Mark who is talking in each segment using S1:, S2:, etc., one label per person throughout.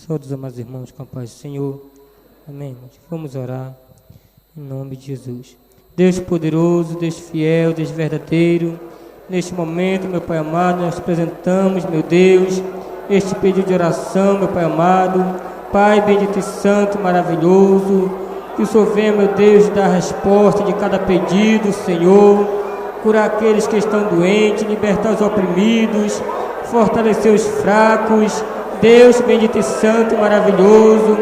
S1: Saúde os amados irmãos com a paz do Senhor. Amém, irmãos? Vamos orar em nome de Jesus. Deus poderoso, Deus fiel, Deus verdadeiro, neste momento, meu Pai amado, nós apresentamos, meu Deus, este pedido de oração, meu Pai amado. Pai bendito e santo, maravilhoso, que o Senhor venha, meu Deus, dar a resposta de cada pedido, Senhor, curar aqueles que estão doentes, libertar os oprimidos, fortalecer os fracos. Deus bendito e santo, maravilhoso,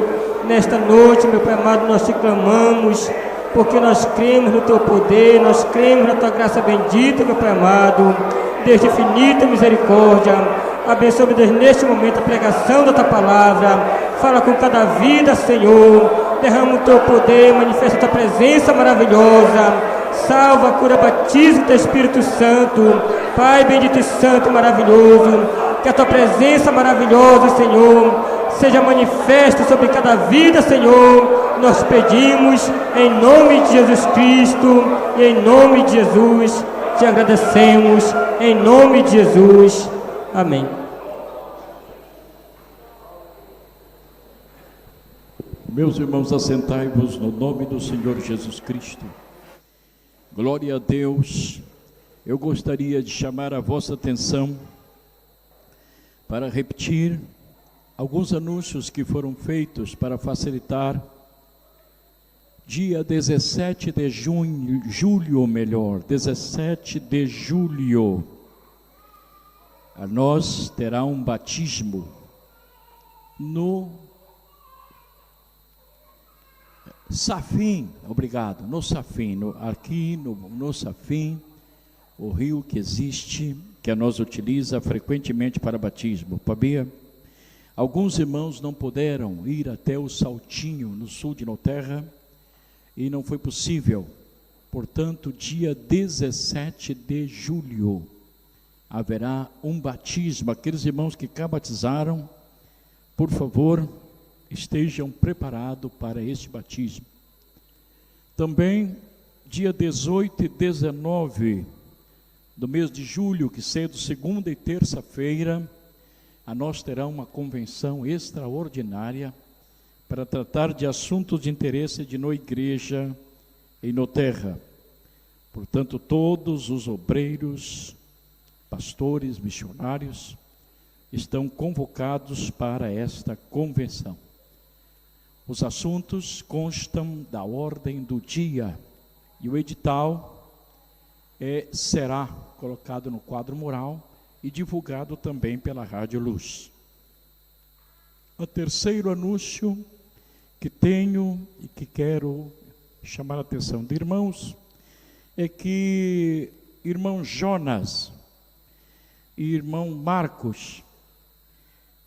S1: nesta noite, meu Pai amado, nós te clamamos, porque nós cremos no teu poder, nós cremos na tua graça bendita, meu Pai amado. Deus de infinita misericórdia, abençoe, meu Deus, neste momento a pregação da tua palavra. Fala com cada vida, Senhor, derrama o teu poder, manifesta a tua presença maravilhosa, salva, cura, batiza o teu Espírito Santo. Pai bendito e santo, maravilhoso, que a tua presença maravilhosa, Senhor, seja manifesta sobre cada vida, Senhor. Nós pedimos em nome de Jesus Cristo e em nome de Jesus te agradecemos, em nome de Jesus. Amém.
S2: Meus irmãos, assentai-vos no nome do Senhor Jesus Cristo. Glória a Deus. Eu gostaria de chamar a vossa atenção para repetir alguns anúncios que foram feitos para facilitar. Dia 17 de julho, 17 de julho, a nós terá um batismo no Safim, obrigado, no Safim, aqui no Safim, o rio que existe, que a nós utiliza frequentemente para batismo. Sabia? Alguns irmãos não puderam ir até o Saltinho, no sul de Noterra, e não foi possível. Portanto, dia 17 de julho, haverá um batismo. Aqueles irmãos que cá batizaram, por favor, estejam preparados para este batismo. Também, dia 18 e 19 do mês de julho, que sendo segunda e terça-feira, a nós terá uma convenção extraordinária para tratar de assuntos de interesse de na igreja em Noterra. Portanto, todos os obreiros, pastores, missionários, estão convocados para esta convenção. Os assuntos constam da ordem do dia e o edital será colocado no quadro mural e divulgado também pela Rádio Luz. O terceiro anúncio que tenho e que quero chamar a atenção de irmãos é que irmão Jonas e irmão Marcos,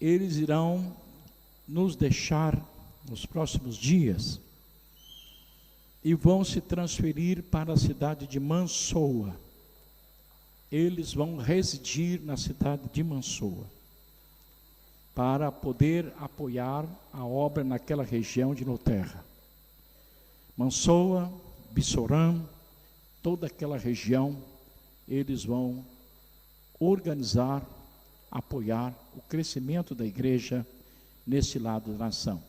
S2: eles irão nos deixar nos próximos dias e vão se transferir para a cidade de Mansoa. Eles vão residir na cidade de Mansoa para poder apoiar a obra naquela região de Noterra. Mansoa, Bissorã, toda aquela região, eles vão organizar, apoiar o crescimento da igreja nesse lado da nação.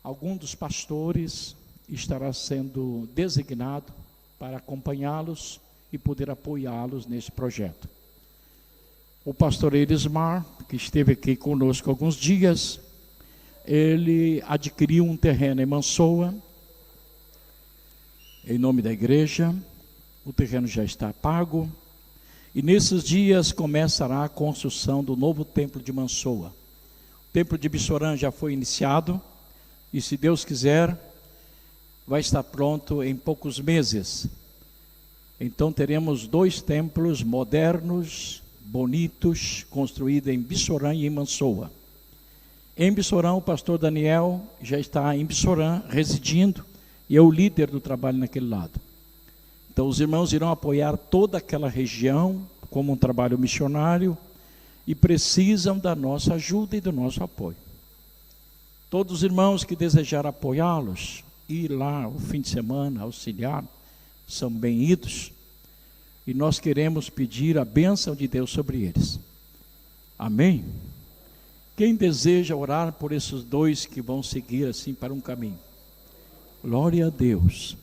S2: Algum dos pastores estará sendo designado para acompanhá-los e poder apoiá-los nesse projeto. O pastor Elismar, que esteve aqui conosco alguns dias, ele adquiriu um terreno em Mansoa, em nome da igreja. O terreno já está pago, e nesses dias começará a construção do novo templo de Mansoa. O templo de Bissorã já foi iniciado, e se Deus quiser, vai estar pronto em poucos meses. Então teremos 2 templos modernos, bonitos, construídos em Bissorã e em Mansoa. Em Bissorã, o pastor Daniel já está em Bissorã, residindo, e é o líder do trabalho naquele lado. Então os irmãos irão apoiar toda aquela região, como um trabalho missionário, e precisam da nossa ajuda e do nosso apoio. Todos os irmãos que desejarem apoiá-los, ir lá o fim de semana, auxiliar, são bem-vindos, e nós queremos pedir a bênção de Deus sobre eles. Amém? Quem deseja orar por esses dois que vão seguir assim para um caminho? Glória a Deus.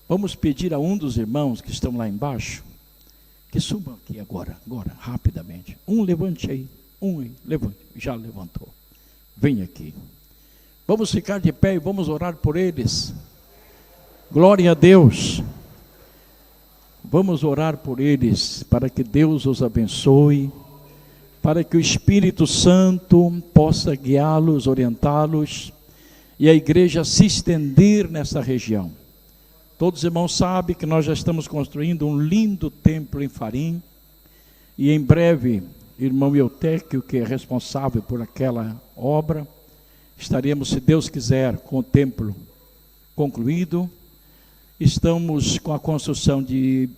S2: Vamos pedir a um dos irmãos que estão lá embaixo, que subam aqui agora, rapidamente. Levante aí. Levante. Já levantou. Vem aqui. Vamos ficar de pé e vamos orar por eles. Glória a Deus. Vamos orar por eles, para que Deus os abençoe, para que o Espírito Santo possa guiá-los, orientá-los, e a igreja se estender nessa região. Todos os irmãos sabem que nós já estamos construindo um lindo templo em Farim, e em breve, irmão Eutéquio, que é responsável por aquela obra, estaremos, se Deus quiser, com o templo concluído. Estamos com a construção de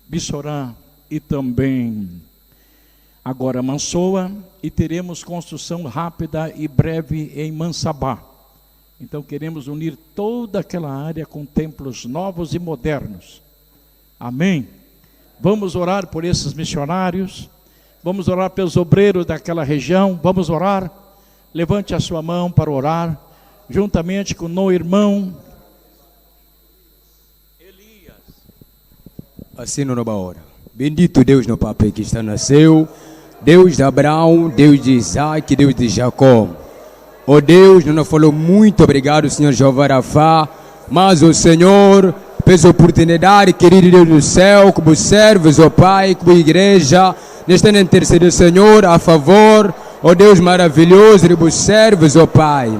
S2: Bissorã e também agora Mansoa, e teremos construção rápida e breve em Mansabá. Então queremos unir toda aquela área com templos novos e modernos. Amém? Vamos orar por esses missionários, vamos orar pelos obreiros daquela região, vamos orar. Levante a sua mão para orar, juntamente com o irmão
S3: Assim não vai hora. Bendito Deus no Pai que está no céu, Deus de Abraão, Deus de Isaac, Deus de Jacó. Oh Deus, nos falou muito obrigado, Senhor Jeová Rafá, mas o Senhor fez a oportunidade, querido Deus do céu, como servos, ó Pai, como igreja, nesta interceder, Senhor, a favor, ó Deus maravilhoso, de servos, ó Pai,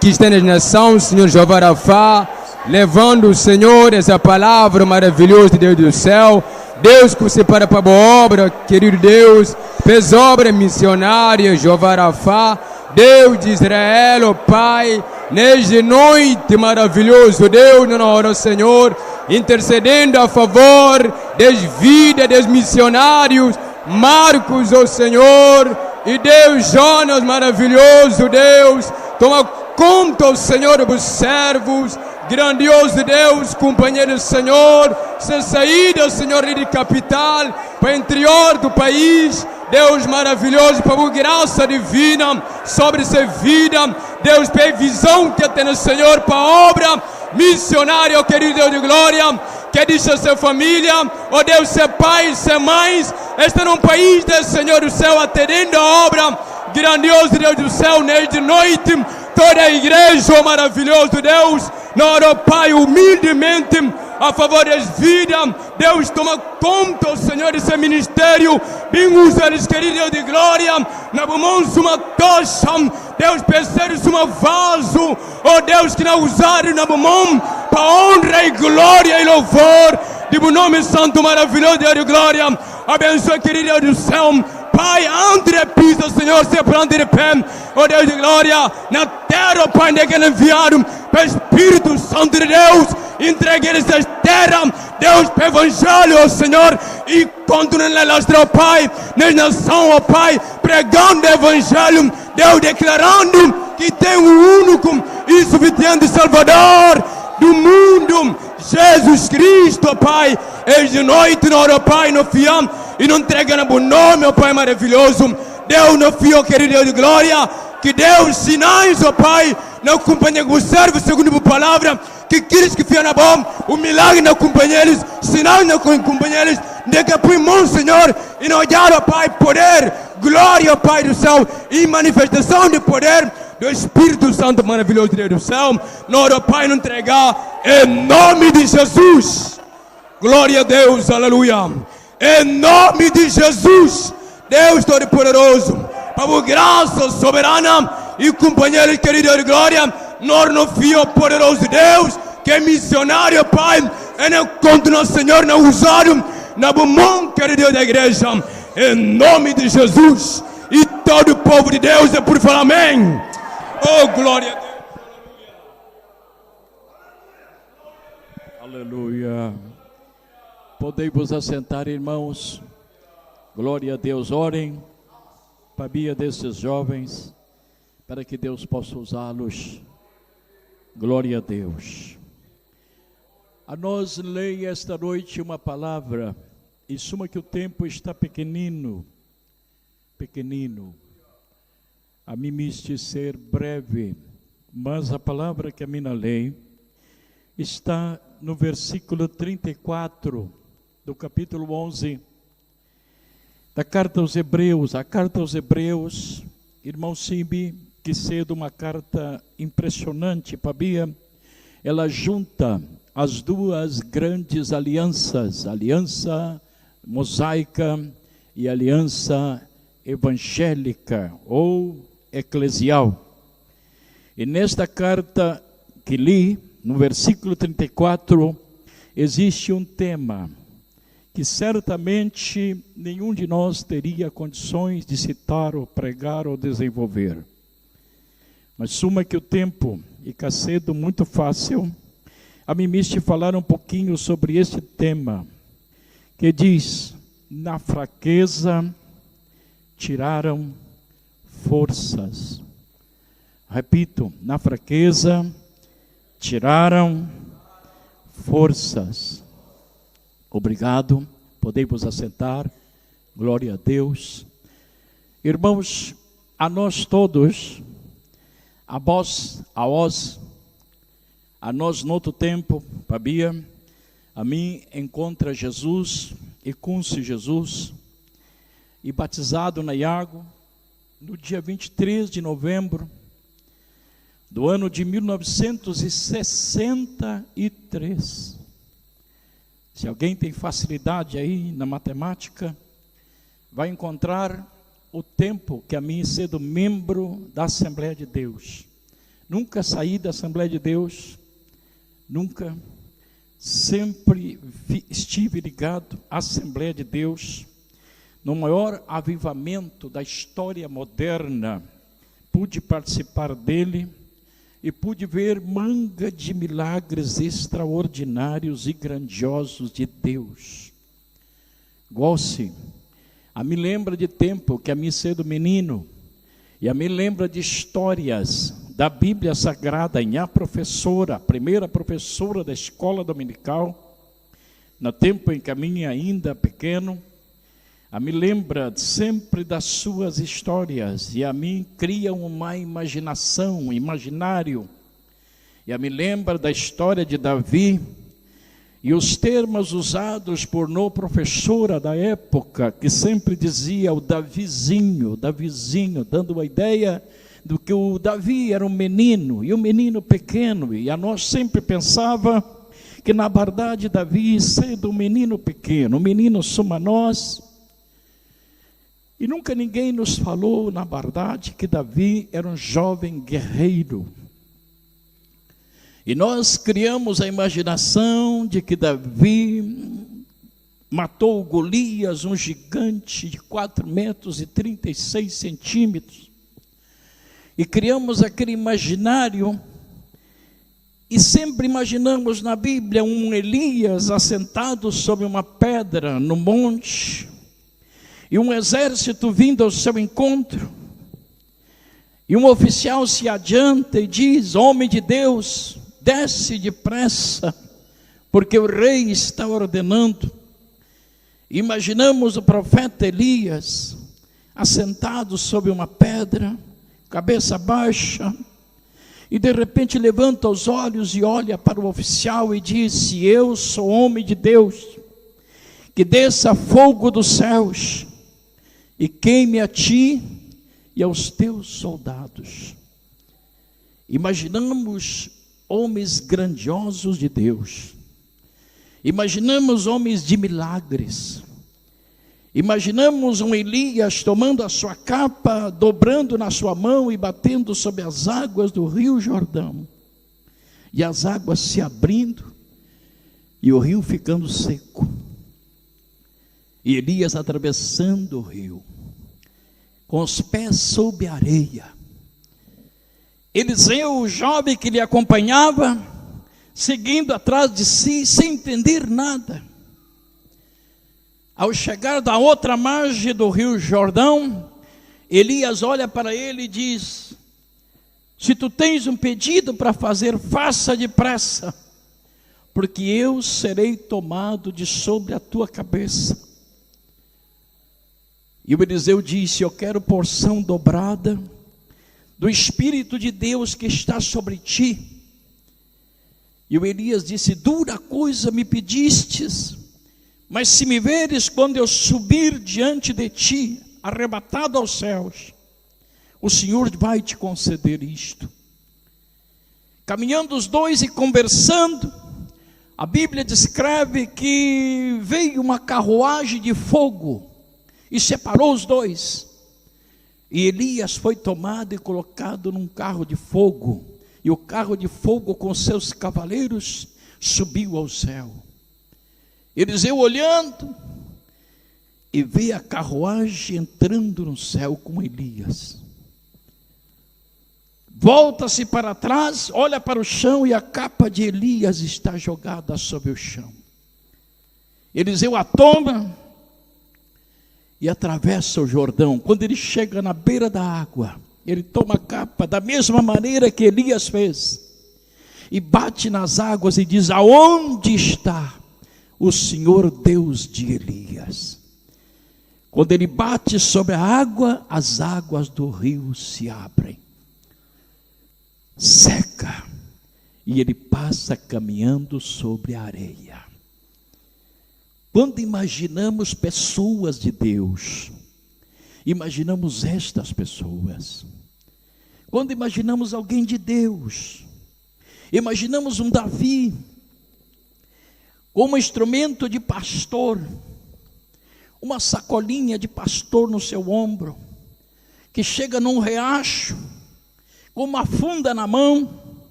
S3: que está nas nações, Senhor Jeová Rafá, levando, Senhor, essa palavra maravilhosa de Deus do céu. Deus que você para a boa obra, querido Deus, fez obra missionária, Jeová Rafá, Deus de Israel, ó Pai, nesta noite maravilhoso, Deus, na hora, Senhor, intercedendo a favor das vidas dos missionários, Marcos, ó Senhor, e Deus, Jonas, maravilhoso, Deus, toma conta, ó Senhor, dos servos, grandioso Deus, companheiro do Senhor, sem saída, Senhor, de capital, para o interior do país, Deus maravilhoso, para a graça divina sobre essa vida, Deus, pela visão que tem no Senhor, para a obra missionária, ó querido Deus de glória, que diz a sua família, ó Deus, ser pai, ser mães, está num país do Senhor do céu, atendendo a obra grandiosa Deus do céu, nesta noite, toda a igreja, ó maravilhoso Deus, nós, Pai, humildemente, a favor das vidas, Deus, toma conta, Senhor, desse ministério, bem usa eles, querido Deus de glória, na mãos uma tocha, Deus, percebe uma vaso, oh Deus, que não usaram na mão, para honra e glória e louvor, de um nome santo, maravilhoso, Deus de glória, abençoa, querido Deus do céu, Pai, André pisa, Senhor, se planta de pé, ó Deus de glória, na terra, Pai, que ele enviaram, para o Espírito Santo de Deus, entregue eles esta terra, Deus, para o Evangelho, ó Senhor, e continue a lastrar, ó Pai, nas nações, ó Pai, pregando o Evangelho, Deus, declarando que tem um único e suficiente Salvador do mundo, Jesus Cristo, ó Pai, esta noite, ó Pai, no fiam, e não entrega no bom nome, ó Pai maravilhoso, Deus, no fio, querido Deus de glória, que Deus, sinais, ó Pai, não acompanha com o servo, segundo a palavra, que aqueles que fiam na bom, o milagre não acompanha eles, sinais não acompanha eles, de que põe mão, Senhor, e não olhar, ó Pai, poder, glória, ó Pai do céu, e manifestação de poder do Espírito Santo maravilhoso de Deus do céu, nós, ó Pai, não entregar, em nome de Jesus, glória a Deus, aleluia, em nome de Jesus, Deus Todo-Poderoso, para a graça soberana e companheiro querido de glória, nós no fio poderoso de Deus, que é missionário, Pai, e não contra nosso Senhor, não usaram na mão, querido da igreja, em nome de Jesus, e todo o povo de Deus é por falar amém. Oh, glória a Deus.
S2: Aleluia. Podem vos assentar, irmãos. Glória a Deus. Orem para a vida desses jovens, para que Deus possa usá-los. Glória a Deus. A nós leia esta noite uma palavra, em suma que o tempo está pequenino. a mim me ser breve, mas a palavra que a mim lei está no versículo 34 do capítulo 11 da carta aos Hebreus. A carta aos Hebreus, irmão Simbi, que cedo uma carta impressionante, Pabia, ela junta as duas grandes alianças, a aliança mosaica e a aliança evangélica ou eclesial. E nesta carta que li, no versículo 34, existe um tema que certamente nenhum de nós teria condições de citar ou pregar ou desenvolver. Mas suma que o tempo fica cedo muito fácil, a mim me falar um pouquinho sobre este tema, que diz: na fraqueza tiraram forças. Repito, na fraqueza tiraram forças. Obrigado, podemos assentar, glória a Deus. Irmãos, a nós todos, a vós, a nós no outro tempo, Pabia, a mim encontra Jesus e conhece Jesus, e batizado na Iago, no dia 23 de novembro, do ano de 1963. Se alguém tem facilidade aí na matemática, vai encontrar o tempo que a mim cedo membro da Assembleia de Deus. Nunca saí da Assembleia de Deus, nunca, sempre estive ligado à Assembleia de Deus. No maior avivamento da história moderna, pude participar dele e pude ver manga de milagres extraordinários e grandiosos de Deus. Gosse, a me lembra de tempo que a mim cedo menino, e a me lembra de histórias da Bíblia Sagrada, em a professora, a primeira professora da escola dominical, no tempo em que a mim ainda pequeno, a me lembra sempre das suas histórias, e a mim cria uma imaginação, um imaginário, e a me lembra da história de Davi, e os termos usados por no professora da época, que sempre dizia o Davizinho, dando a ideia do que o Davi era um menino, e um menino pequeno, e a nós sempre pensava que na verdade Davi sendo um menino pequeno, um menino somos nós. E nunca ninguém nos falou, na verdade, que Davi era um jovem guerreiro. E nós criamos a imaginação de que Davi matou Golias, um gigante de 4,36 metros. E criamos aquele imaginário, e sempre imaginamos na Bíblia um Elias assentado sobre uma pedra no monte, e um exército vindo ao seu encontro, e um oficial se adianta e diz: homem de Deus, desce depressa, porque o rei está ordenando. Imaginamos o profeta Elias assentado sobre uma pedra, cabeça baixa, e de repente levanta os olhos e olha para o oficial e diz: se eu sou homem de Deus, que desça fogo dos céus e queime a ti e aos teus soldados. Imaginamos homens grandiosos de Deus, imaginamos homens de milagres, imaginamos um Elias tomando a sua capa, dobrando na sua mão e batendo sobre as águas do rio Jordão, e as águas se abrindo e o rio ficando seco, e Elias atravessando o rio com os pés sob a areia. Eliseu, o jovem que lhe acompanhava, seguindo atrás de si, sem entender nada. Ao chegar da outra margem do rio Jordão, Elias olha para ele e diz: se tu tens um pedido para fazer, faça depressa, porque eu serei tomado de sobre a tua cabeça. E o Eliseu disse: eu quero porção dobrada do Espírito de Deus que está sobre ti. E o Elias disse: dura coisa me pedistes, mas se me veres quando eu subir diante de ti, arrebatado aos céus, o Senhor vai te conceder isto. Caminhando os dois e conversando, a Bíblia descreve que veio uma carruagem de fogo e separou os dois. E Elias foi tomado e colocado num carro de fogo, e o carro de fogo com seus cavaleiros subiu ao céu. Eliseu olhando e vê a carruagem entrando no céu com Elias. Volta-se para trás, olha para o chão e a capa de Elias está jogada sobre o chão. Eliseu a toma e atravessa o Jordão. Quando ele chega na beira da água, ele toma a capa da mesma maneira que Elias fez e bate nas águas e diz: aonde está o Senhor Deus de Elias? Quando ele bate sobre a água, as águas do rio se abrem, seca, e ele passa caminhando sobre a areia. Quando imaginamos pessoas de Deus, imaginamos estas pessoas. Quando imaginamos alguém de Deus, imaginamos um Davi como instrumento de pastor, uma sacolinha de pastor no seu ombro, que chega num riacho com uma funda na mão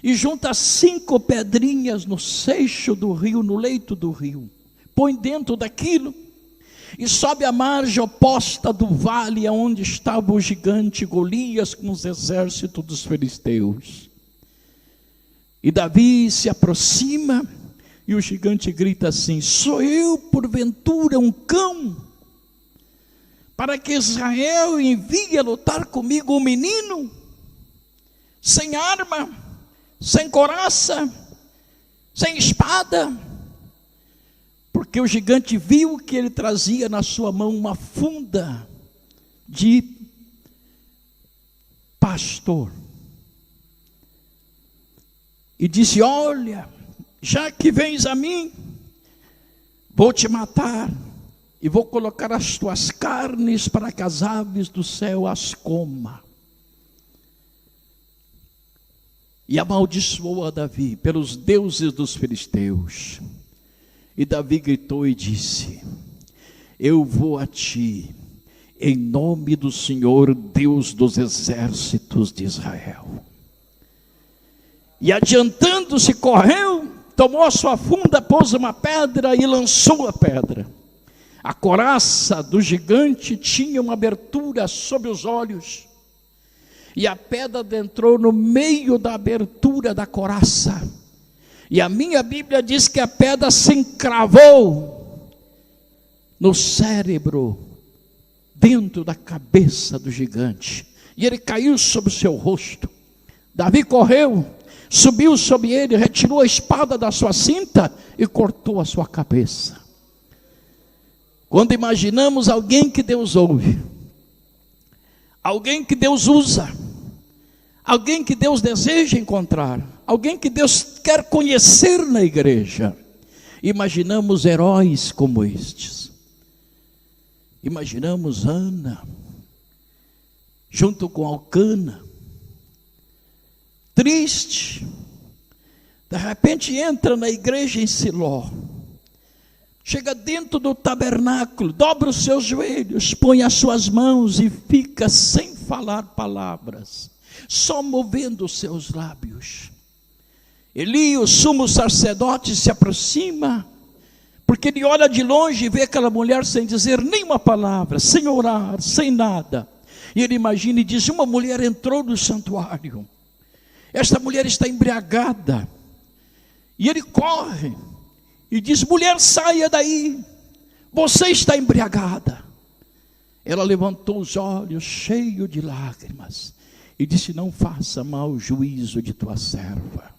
S2: e junta 5 pedrinhas no seixo do rio, no leito do rio, põe dentro daquilo e sobe a margem oposta do vale onde estava o gigante Golias com os exércitos dos filisteus. E Davi se aproxima e o gigante grita assim: sou eu porventura um cão, para que Israel envie a lutar comigo um menino, sem arma, sem coraça, sem espada? Porque o gigante viu que ele trazia na sua mão uma funda de pastor. E disse: olha, já que vens a mim, vou te matar e vou colocar as tuas carnes para que as aves do céu as coma. E amaldiçoou a Davi pelos deuses dos filisteus. E Davi gritou e disse: eu vou a ti, em nome do Senhor, Deus dos exércitos de Israel. E adiantando-se, correu, tomou a sua funda, pôs uma pedra e lançou a pedra. A coraça do gigante tinha uma abertura sobre os olhos, e a pedra adentrou no meio da abertura da coraça. E a minha Bíblia diz que a pedra se encravou no cérebro, dentro da cabeça do gigante, e ele caiu sobre o seu rosto. Davi correu, subiu sobre ele, retirou a espada da sua cinta e cortou a sua cabeça. Quando imaginamos alguém que Deus ouve, alguém que Deus usa, alguém que Deus deseja encontrar, alguém que Deus quer conhecer na igreja, imaginamos heróis como estes. Imaginamos Ana, junto com Alcana, triste, de repente entra na igreja em Siló, chega dentro do tabernáculo, dobra os seus joelhos, põe as suas mãos e fica sem falar palavras, só movendo os seus lábios. Eli, o sumo sacerdote, se aproxima, porque ele olha de longe e vê aquela mulher sem dizer nenhuma palavra, sem orar, sem nada. E ele imagina e diz: uma mulher entrou no santuário, esta mulher está embriagada. E ele corre e diz: mulher, saia daí, você está embriagada. Ela levantou os olhos, cheio de lágrimas, e disse: não faça mau juízo de tua serva.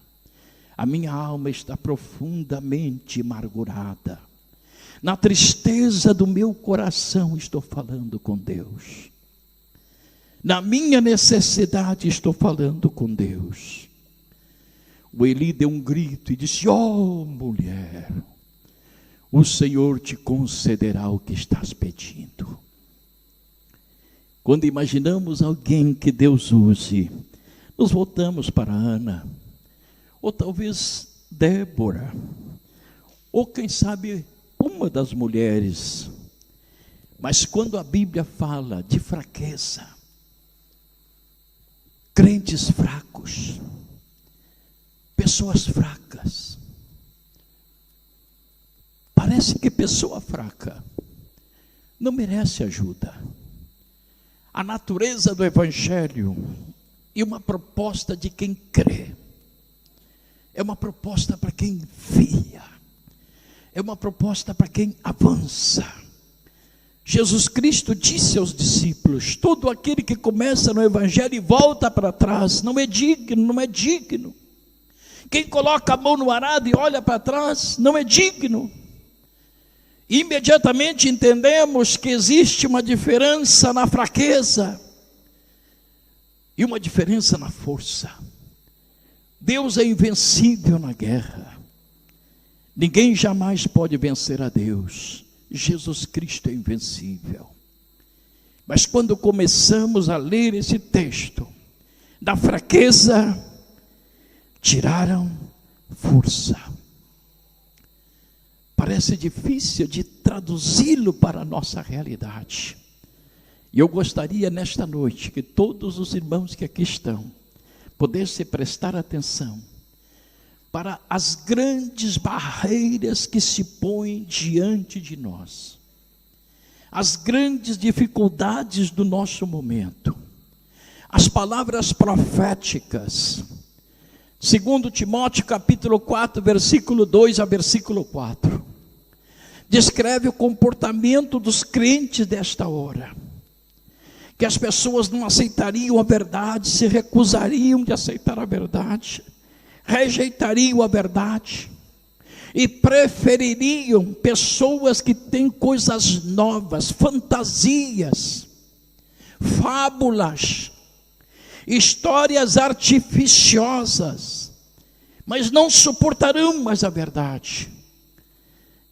S2: A minha alma está profundamente amargurada. Na tristeza do meu coração estou falando com Deus. Na minha necessidade estou falando com Deus. O Eli deu um grito e disse: ó mulher, o Senhor te concederá o que estás pedindo. Quando imaginamos alguém que Deus use, nos voltamos para Ana, ou talvez Débora, ou quem sabe uma das mulheres. Mas quando a Bíblia fala de fraqueza, crentes fracos, pessoas fracas, parece que pessoa fraca não merece ajuda. A natureza do Evangelho e uma proposta de quem crê, é uma proposta para quem via, é uma proposta para quem avança. Jesus Cristo disse aos discípulos: todo aquele que começa no Evangelho e volta para trás não é digno, não é digno. Quem coloca a mão no arado e olha para trás não é digno. Imediatamente entendemos que existe uma diferença na fraqueza e uma diferença na força. Deus é invencível na guerra. Ninguém jamais pode vencer a Deus. Jesus Cristo é invencível. Mas quando começamos a ler esse texto, da fraqueza tiraram força. Parece difícil de traduzi-lo para a nossa realidade. E eu gostaria nesta noite que todos os irmãos que aqui estão pudessem prestar atenção para as grandes barreiras que se põem diante de nós, as grandes dificuldades do nosso momento, as palavras proféticas. 2 Timóteo capítulo 4, versículo 2 a versículo 4, descreve o comportamento dos crentes desta hora, que as pessoas não aceitariam a verdade, se recusariam de aceitar a verdade, rejeitariam a verdade e prefeririam pessoas que têm coisas novas, fantasias, fábulas, histórias artificiosas, mas não suportarão mais a verdade.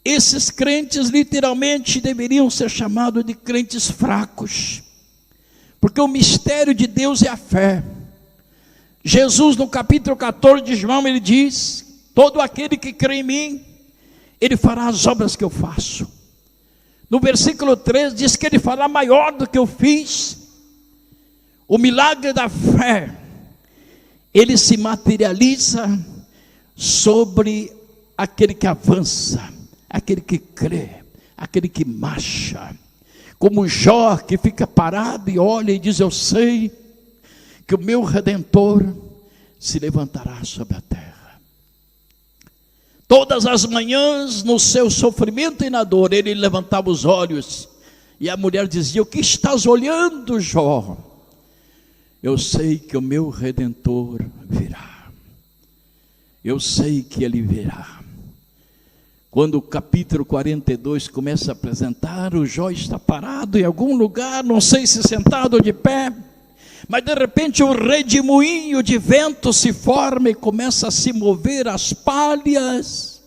S2: Esses crentes literalmente deveriam ser chamados de crentes fracos, porque o mistério de Deus é a fé. Jesus no capítulo 14 de João, ele diz: todo aquele que crê em mim, ele fará as obras que eu faço. No versículo 13 diz que ele fará maior do que eu fiz. O milagre da fé, ele se materializa sobre aquele que avança, aquele que crê, aquele que marcha. Como Jó, que fica parado e olha e diz: eu sei que o meu Redentor se levantará sobre a terra. Todas as manhãs, no seu sofrimento e na dor, ele levantava os olhos e a mulher dizia: o que estás olhando, Jó? Eu sei que o meu Redentor virá. Eu sei que ele virá. Quando o capítulo 42 começa a apresentar, o Jó está parado em algum lugar, não sei se sentado ou de pé, mas de repente um redemoinho de vento se forma e começa a se mover as palhas.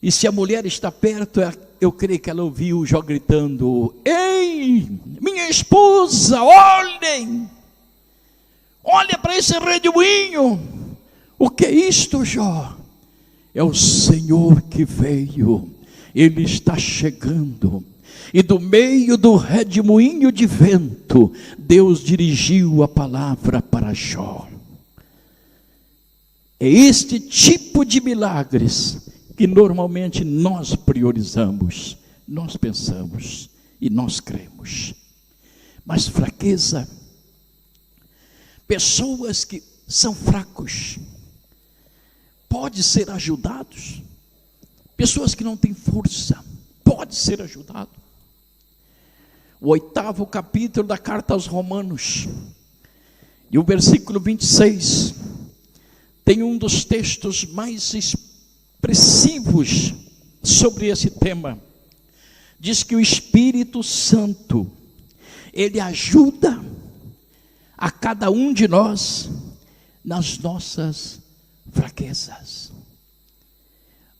S2: E se a mulher está perto, eu creio que ela ouviu o Jó gritando: ei, minha esposa, olhem, olha para esse redemoinho. O que é isto, Jó? É o Senhor que veio, Ele está chegando. E do meio do redemoinho de vento, Deus dirigiu a palavra para Jó. É este tipo de milagres que normalmente nós priorizamos, nós pensamos e nós cremos. Mas fraqueza, pessoas que são fracos, pode ser ajudados. Pessoas que não têm força, pode ser ajudado. O 8º capítulo da carta aos Romanos, e o versículo 26, tem um dos textos mais expressivos sobre esse tema. Diz que o Espírito Santo Ele ajuda a cada um de nós nas nossas fraquezas.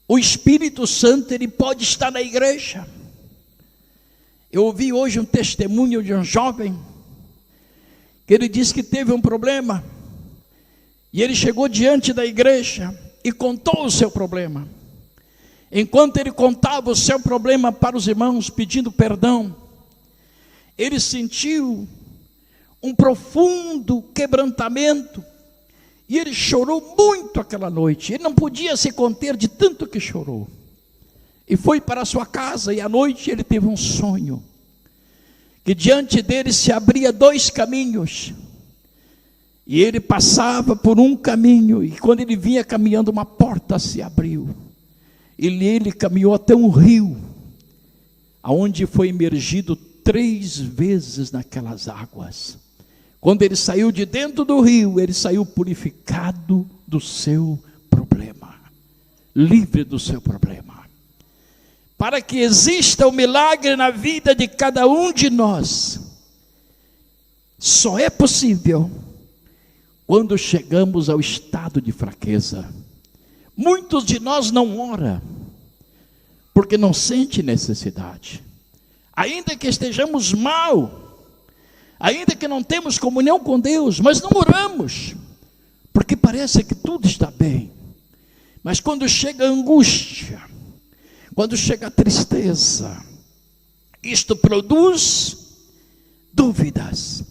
S2: O Espírito Santo, ele pode estar na igreja. Eu ouvi hoje um testemunho de um jovem, que ele disse que teve um problema, e ele chegou diante da igreja e contou o seu problema. Enquanto ele contava o seu problema para os irmãos, pedindo perdão, ele sentiu um profundo quebrantamento, e ele chorou muito aquela noite. Ele não podia se conter de tanto que chorou. E foi para a sua casa, e à noite ele teve um sonho, que diante dele se abria 2 caminhos, e ele passava por um caminho, e quando ele vinha caminhando, uma porta se abriu, e ele caminhou até um rio, aonde foi imergido 3 vezes naquelas águas. Quando ele saiu de dentro do rio, ele saiu purificado do seu problema, livre do seu problema. Para que exista o milagre na vida de cada um de nós, só é possível quando chegamos ao estado de fraqueza. Muitos de nós não oram, porque não sente necessidade. Ainda que estejamos mal, ainda que não temos comunhão com Deus, mas não oramos, porque parece que tudo está bem. Mas quando chega a angústia, quando chega a tristeza, isto produz dúvidas,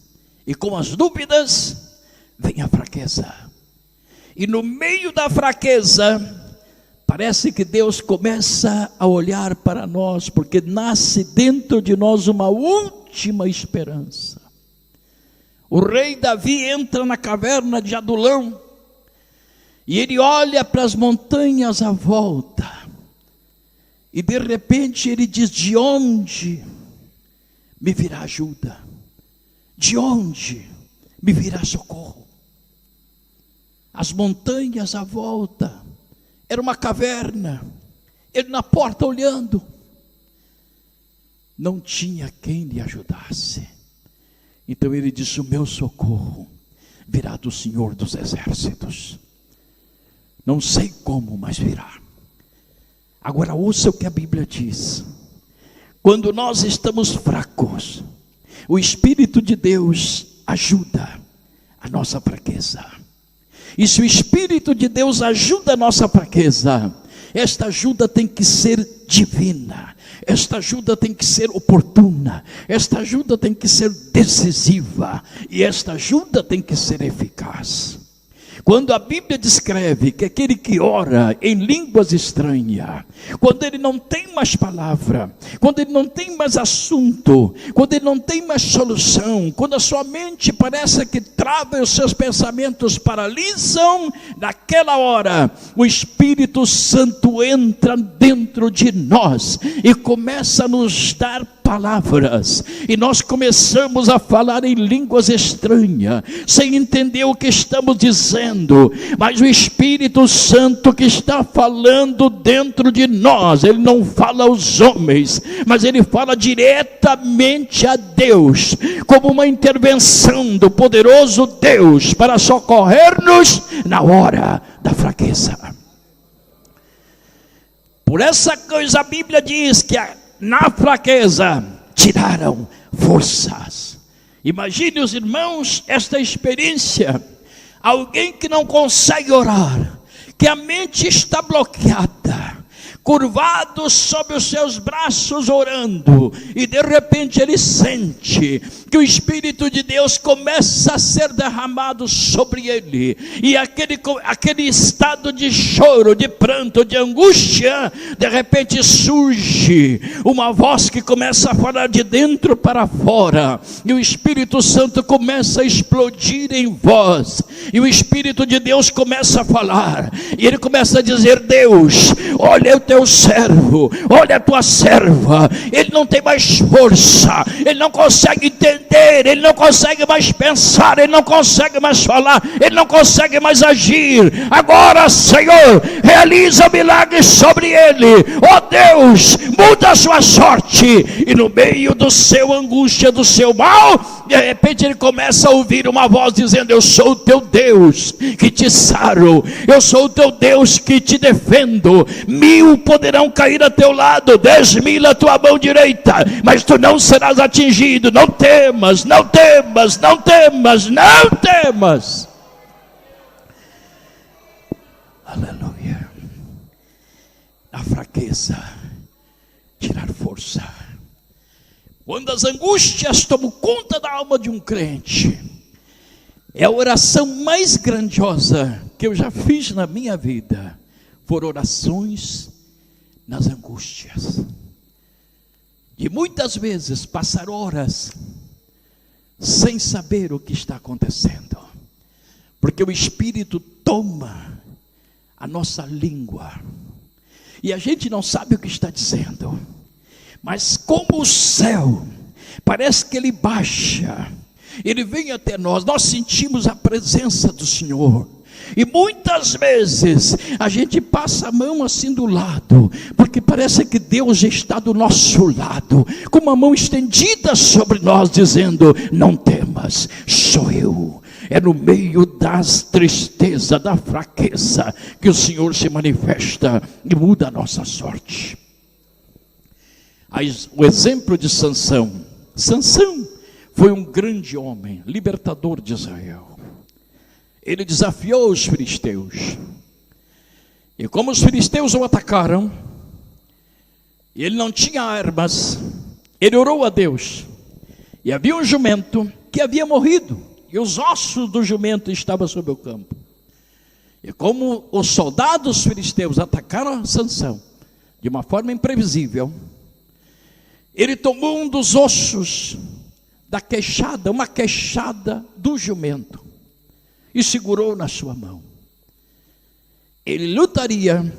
S2: e com as dúvidas vem a fraqueza. E no meio da fraqueza, parece que Deus começa a olhar para nós, porque nasce dentro de nós uma última esperança. O rei Davi entra na caverna de Adulão, e ele olha para as montanhas à volta, e de repente ele diz: de onde me virá ajuda? De onde me virá socorro? As montanhas à volta, era uma caverna, ele na porta olhando, não tinha quem lhe ajudasse. Então ele disse: o meu socorro virá do Senhor dos Exércitos. Não sei como, mas virá. Agora ouça o que a Bíblia diz. Quando nós estamos fracos, o Espírito de Deus ajuda a nossa fraqueza. E se o Espírito de Deus ajuda a nossa fraqueza, esta ajuda tem que ser divina, esta ajuda tem que ser oportuna, esta ajuda tem que ser decisiva, e esta ajuda tem que ser eficaz. Quando a Bíblia descreve que aquele que ora em línguas estranhas, quando ele não tem mais palavra, quando ele não tem mais assunto, quando ele não tem mais solução, quando a sua mente parece que trava e os seus pensamentos paralisam, naquela hora o Espírito Santo entra dentro de nós e começa a nos dar palavras, e nós começamos a falar em línguas estranhas, sem entender o que estamos dizendo, mas o Espírito Santo que está falando dentro de nós, ele não fala aos homens, mas ele fala diretamente a Deus, como uma intervenção do poderoso Deus, para socorrer-nos na hora da fraqueza. Por essa coisa a Bíblia diz que na fraqueza tiraram forças. Imagine os irmãos esta experiência. Alguém que não consegue orar, que a mente está bloqueada, curvado sobre os seus braços orando, e de repente ele sente que o Espírito de Deus começa a ser derramado sobre ele, e aquele estado de choro, de pranto, de angústia, de repente surge uma voz que começa a falar de dentro para fora, e o Espírito Santo começa a explodir em voz, e o Espírito de Deus começa a falar, e ele começa a dizer: Deus, olha, eu teu servo, olha a tua serva, ele não tem mais força, ele não consegue entender, ele não consegue mais pensar, ele não consegue mais falar, ele não consegue mais agir. Agora, Senhor, realiza o milagre sobre ele. Ó Deus, muda a sua sorte. E no meio do seu angústia, do seu mal, de repente ele começa a ouvir uma voz dizendo: eu sou o teu Deus que te saro, eu sou o teu Deus que te defendo. 1000 poderão cair a teu lado, 10.000 à tua mão direita, mas tu não serás atingido. Não temas, não temas, não temas, não temas. Aleluia. Na fraqueza, tirar força. Quando as angústias tomam conta da alma de um crente, é a oração mais grandiosa que eu já fiz na minha vida. Foram orações nas angústias. E muitas vezes passar horas sem saber o que está acontecendo, porque o Espírito toma a nossa língua e a gente não sabe o que está dizendo. Mas como o céu, parece que ele baixa, ele vem até nós, nós sentimos a presença do Senhor. E muitas vezes a gente passa a mão assim do lado, porque parece que Deus está do nosso lado, com uma mão estendida sobre nós, dizendo: não temas, sou eu. É no meio das tristezas, da fraqueza, que o Senhor se manifesta e muda a nossa sorte. O exemplo de Sansão. Sansão foi um grande homem, libertador de Israel. Ele desafiou os filisteus. E como os filisteus o atacaram, e ele não tinha armas, ele orou a Deus. E havia um jumento que havia morrido, e os ossos do jumento estavam sobre o campo. E como os soldados filisteus atacaram Sansão de uma forma imprevisível, ele tomou um dos ossos da queixada, uma queixada do jumento, e segurou na sua mão. Ele lutaria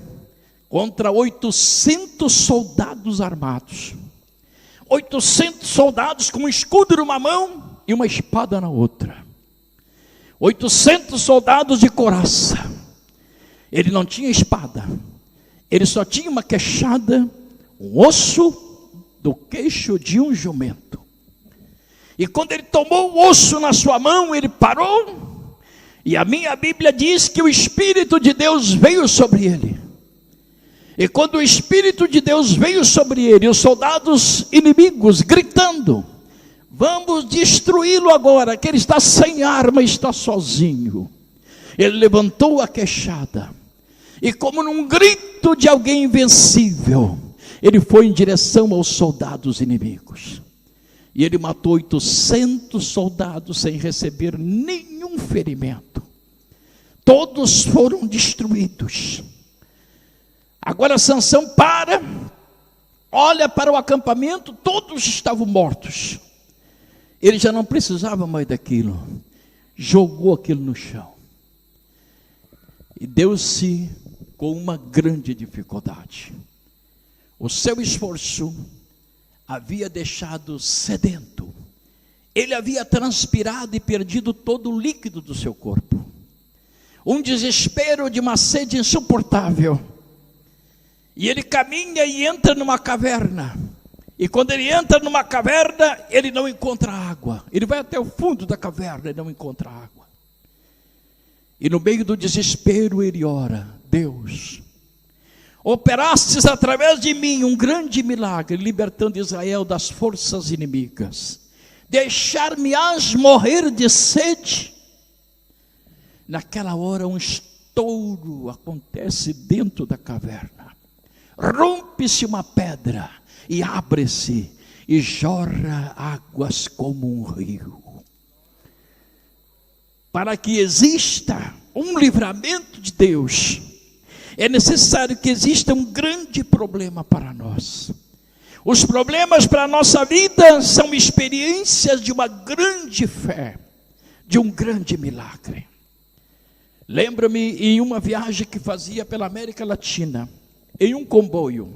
S2: contra 800 soldados armados. 800 soldados com um escudo numa mão e uma espada na outra. 800 soldados de couraça. Ele não tinha espada, ele só tinha uma queixada, um osso do queixo de um jumento. E quando ele tomou o osso na sua mão, ele parou, e a minha Bíblia diz que o Espírito de Deus veio sobre ele. E quando o Espírito de Deus veio sobre ele, os soldados inimigos gritando: vamos destruí-lo agora, que ele está sem arma, está sozinho. Ele levantou a queixada, e como num grito de alguém invencível, ele foi em direção aos soldados inimigos. E ele matou 800 soldados sem receber nenhum ferimento. Todos foram destruídos. Agora Sansão olha para o acampamento, todos estavam mortos. Ele já não precisava mais daquilo. Jogou aquilo no chão. E deu-se com uma grande dificuldade. O seu esforço havia deixado sedento. Ele havia transpirado e perdido todo o líquido do seu corpo. Um desespero de uma sede insuportável. E ele caminha e entra numa caverna. E quando ele entra numa caverna, ele não encontra água. Ele vai até o fundo da caverna e não encontra água. E no meio do desespero ele ora: Deus, operastes através de mim um grande milagre, libertando Israel das forças inimigas. Deixar-me-ás morrer de sede? Naquela hora um estouro acontece dentro da caverna. Rompe-se uma pedra e abre-se e jorra águas como um rio. Para que exista um livramento de Deus, é necessário que exista um grande problema para nós. Os problemas para a nossa vida são experiências de uma grande fé, de um grande milagre. Lembro-me em uma viagem que fazia pela América Latina, em um comboio.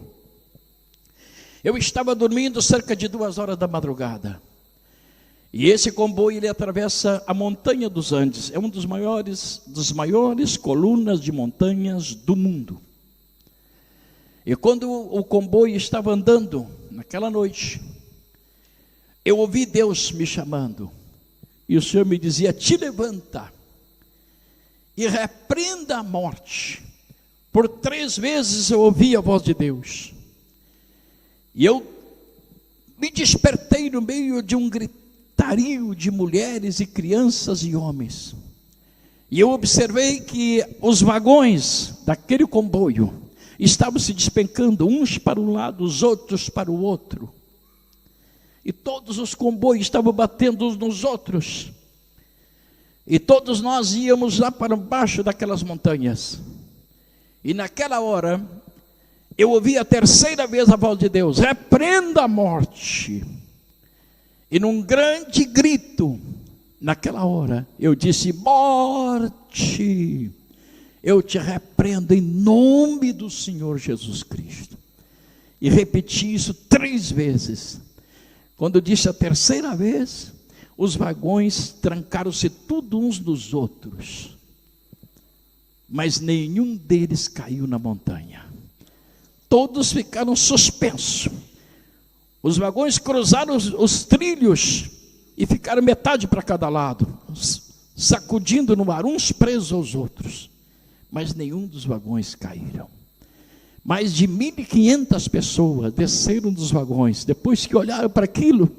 S2: Eu estava dormindo cerca de 2 horas da madrugada. E esse comboio, ele atravessa a montanha dos Andes. É um dos maiores colunas de montanhas do mundo. E quando o comboio estava andando, naquela noite, eu ouvi Deus me chamando. E o Senhor me dizia: te levanta e repreenda a morte. Por 3 vezes eu ouvi a voz de Deus. E eu me despertei no meio de um gritario de mulheres e crianças e homens. E eu observei que os vagões daquele comboio estavam se despencando, uns para um lado, os outros para o outro. E todos os comboios estavam batendo uns nos outros. E todos nós íamos lá para baixo daquelas montanhas. E naquela hora, eu ouvi a 3ª vez a voz de Deus: repreenda a morte. E num grande grito, naquela hora, eu disse: morte, eu te repreendo em nome do Senhor Jesus Cristo. E repeti isso 3 vezes. Quando eu disse a 3ª vez, os vagões trancaram-se tudo uns nos outros. Mas nenhum deles caiu na montanha. Todos ficaram suspensos. Os vagões cruzaram os trilhos e ficaram metade para cada lado, sacudindo no ar, uns presos aos outros. Mas nenhum dos vagões caíram. Mais de 1.500 pessoas desceram dos vagões. Depois que olharam para aquilo,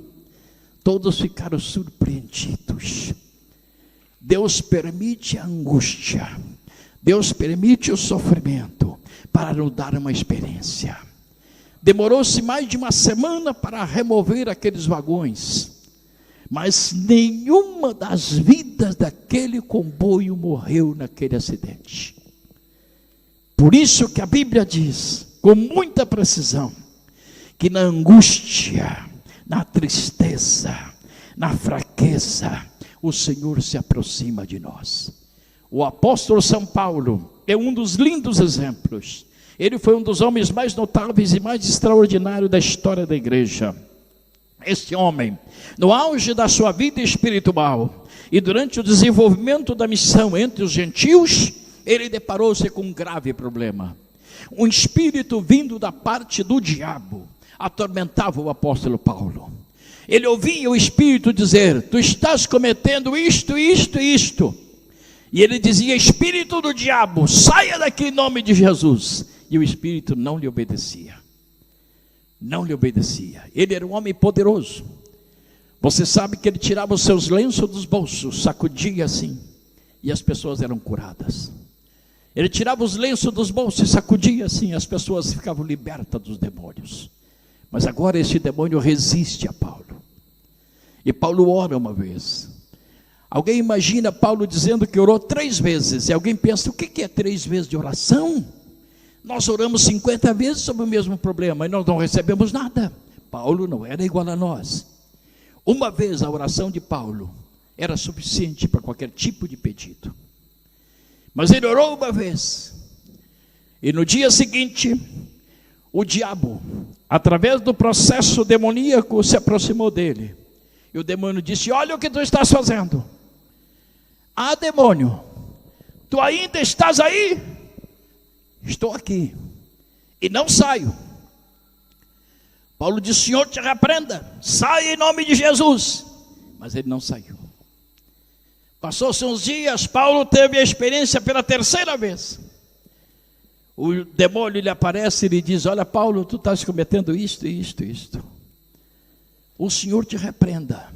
S2: todos ficaram surpreendidos. Deus permite a angústia, Deus permite o sofrimento para nos dar uma experiência. Demorou-se mais de 1 semana para remover aqueles vagões, mas nenhuma das vidas daquele comboio morreu naquele acidente. Por isso que a Bíblia diz, com muita precisão, que na angústia, na tristeza, na fraqueza, o Senhor se aproxima de nós. O apóstolo São Paulo é um dos lindos exemplos. Ele foi um dos homens mais notáveis e mais extraordinários da história da igreja. Este homem, no auge da sua vida espiritual e durante o desenvolvimento da missão entre os gentios, ele deparou-se com um grave problema. Um espírito vindo da parte do diabo atormentava o apóstolo Paulo. Ele ouvia o espírito dizer: tu estás cometendo isto, isto e isto. E ele dizia: espírito do diabo, saia daqui em nome de Jesus. E o espírito não lhe obedecia. Não lhe obedecia. Ele era um homem poderoso. Você sabe que ele tirava os seus lenços dos bolsos, sacudia assim, e as pessoas eram curadas. Ele tirava os lenços dos bolsos e sacudia assim, as pessoas ficavam libertas dos demônios. Mas agora esse demônio resiste a Paulo. E Paulo ora uma vez. Alguém imagina Paulo dizendo que orou 3 vezes. E alguém pensa: o que é 3 vezes de oração? Nós oramos 50 vezes sobre o mesmo problema e nós não recebemos nada. Paulo não era igual a nós. Uma vez a oração de Paulo era suficiente para qualquer tipo de pedido. Mas ele orou uma vez. E no dia seguinte, o diabo, através do processo demoníaco, se aproximou dele. E o demônio disse: olha o que tu estás fazendo. Ah, demônio, tu ainda estás aí? Estou aqui e não saio. Paulo disse: Senhor te repreenda, sai em nome de Jesus. Mas ele não saiu. Passou-se uns dias, Paulo teve a experiência pela 3ª vez. O demônio lhe aparece e lhe diz: olha, Paulo, tu estás cometendo isto, isto, isto. O Senhor te repreenda,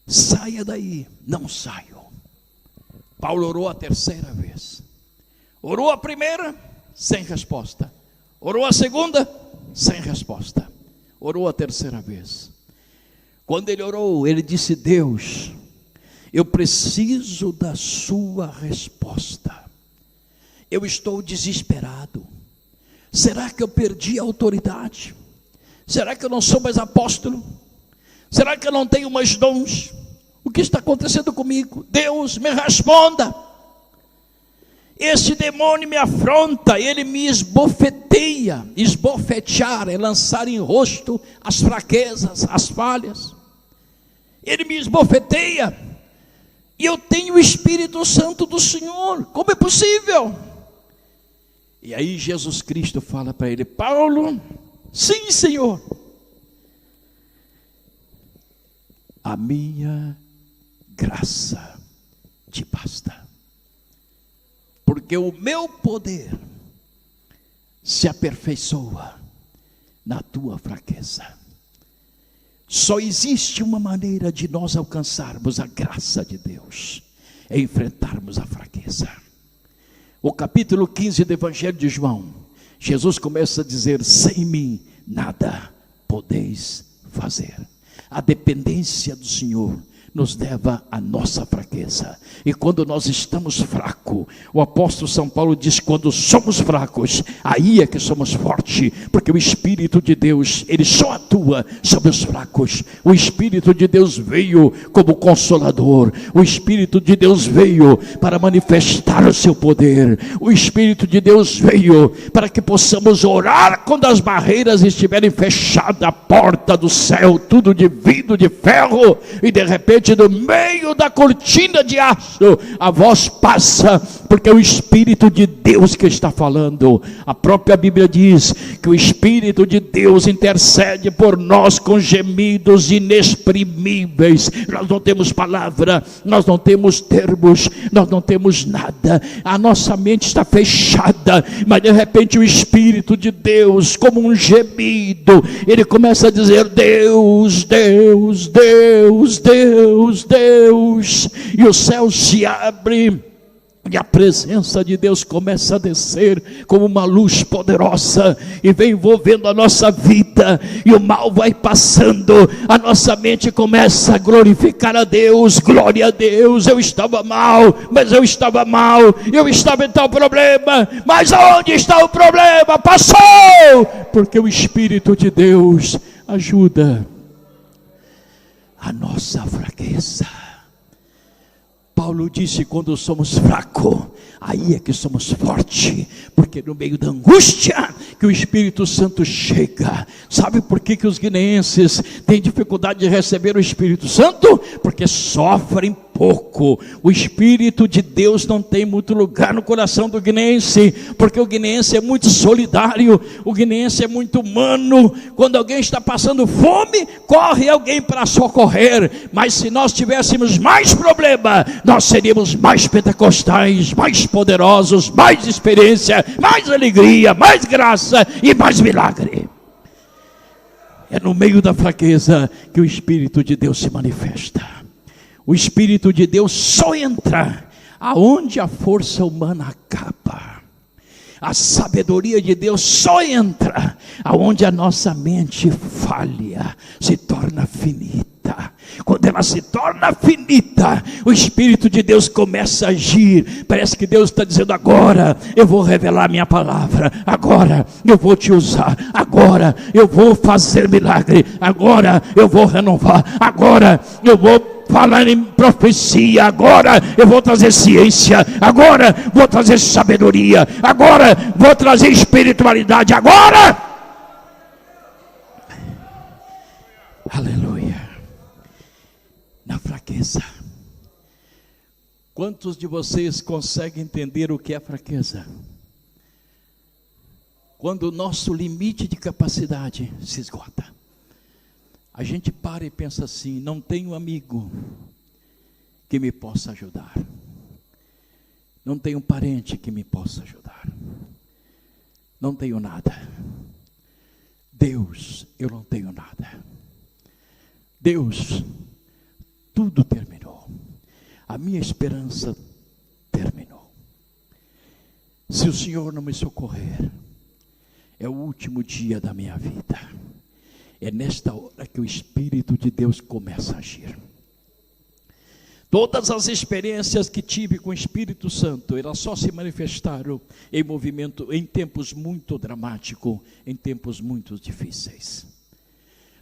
S2: saia daí. Não saio. Paulo orou a 3ª vez. Orou a primeira, sem resposta. Orou a segunda, sem resposta. Orou a 3ª vez. Quando ele orou, ele disse: Deus, eu preciso da sua resposta. Eu estou desesperado. Será que eu perdi a autoridade? Será que eu não sou mais apóstolo? Será que eu não tenho mais dons? O que está acontecendo comigo? Deus, me responda. Este demônio me afronta, ele me esbofeteia. Esbofetear é lançar em rosto as fraquezas, as falhas. Ele me esbofeteia, e eu tenho o Espírito Santo do Senhor. Como é possível? E aí Jesus Cristo fala para ele: Paulo, sim, Senhor, a minha graça te basta, porque o meu poder se aperfeiçoa na tua fraqueza. Só existe uma maneira de nós alcançarmos a graça de Deus, é enfrentarmos a fraqueza. O capítulo 15 do Evangelho de João, Jesus começa a dizer: sem mim nada podeis fazer. A dependência do Senhor nos leva à nossa fraqueza. E quando nós estamos fracos, o apóstolo São Paulo diz: quando somos fracos, aí é que somos fortes, porque o Espírito de Deus, ele só atua sobre os fracos. O Espírito de Deus veio como consolador, o Espírito de Deus veio para manifestar o seu poder, o Espírito de Deus veio para que possamos orar quando as barreiras estiverem fechadas, a porta do céu, tudo de vidro, de ferro, e de repente no meio da cortina de aço, a voz passa, porque é o Espírito de Deus que está falando. A própria Bíblia diz que o Espírito de Deus intercede por nós com gemidos inexprimíveis. Nós não temos palavra, nós não temos termos, nós não temos nada, a nossa mente está fechada, mas de repente o Espírito de Deus, como um gemido, ele começa a dizer: Deus, Deus, Deus, Deus, Deus, e o céu se abre, e a presença de Deus começa a descer como uma luz poderosa, e vem envolvendo a nossa vida, e o mal vai passando, a nossa mente começa a glorificar a Deus. Glória a Deus, eu estava mal, mas eu estava mal, eu estava em tal problema, mas aonde está o problema? Passou, porque o Espírito de Deus ajuda a nossa fraqueza. Paulo disse: quando somos fracos, aí é que somos fortes, porque no meio da angústia que o Espírito Santo chega. Sabe por que os guineenses têm dificuldade de receber o Espírito Santo? Porque sofrem pouco. O Espírito de Deus não tem muito lugar no coração do guineense, porque o guineense é muito solidário, o guineense é muito humano. Quando alguém está passando fome, corre alguém para socorrer. Mas se nós tivéssemos mais problema, nós seríamos mais pentecostais, mais poderosos, mais experiência, mais alegria, mais graça e mais milagre. É no meio da fraqueza que o Espírito de Deus se manifesta. O Espírito de Deus só entra aonde a força humana acaba. A sabedoria de Deus só entra aonde a nossa mente falha, se torna finita. Quando ela se torna finita, o Espírito de Deus começa a agir. Parece que Deus está dizendo: agora eu vou revelar minha palavra, agora eu vou te usar, agora eu vou fazer milagre, agora eu vou renovar, agora eu vou falar em profecia, agora eu vou trazer ciência, agora vou trazer sabedoria, agora vou trazer espiritualidade, agora. Aleluia. Na fraqueza. Quantos de vocês conseguem entender o que é fraqueza? Quando o nosso limite de capacidade se esgota, a gente para e pensa assim: não tenho amigo que me possa ajudar, não tenho parente que me possa ajudar, não tenho nada. Deus, eu não tenho nada. Deus, tudo terminou, a minha esperança terminou. Se o Senhor não me socorrer, é o último dia da minha vida. É nesta hora que o Espírito de Deus começa a agir. Todas as experiências que tive com o Espírito Santo, elas só se manifestaram em movimento, em tempos muito dramáticos, em tempos muito difíceis.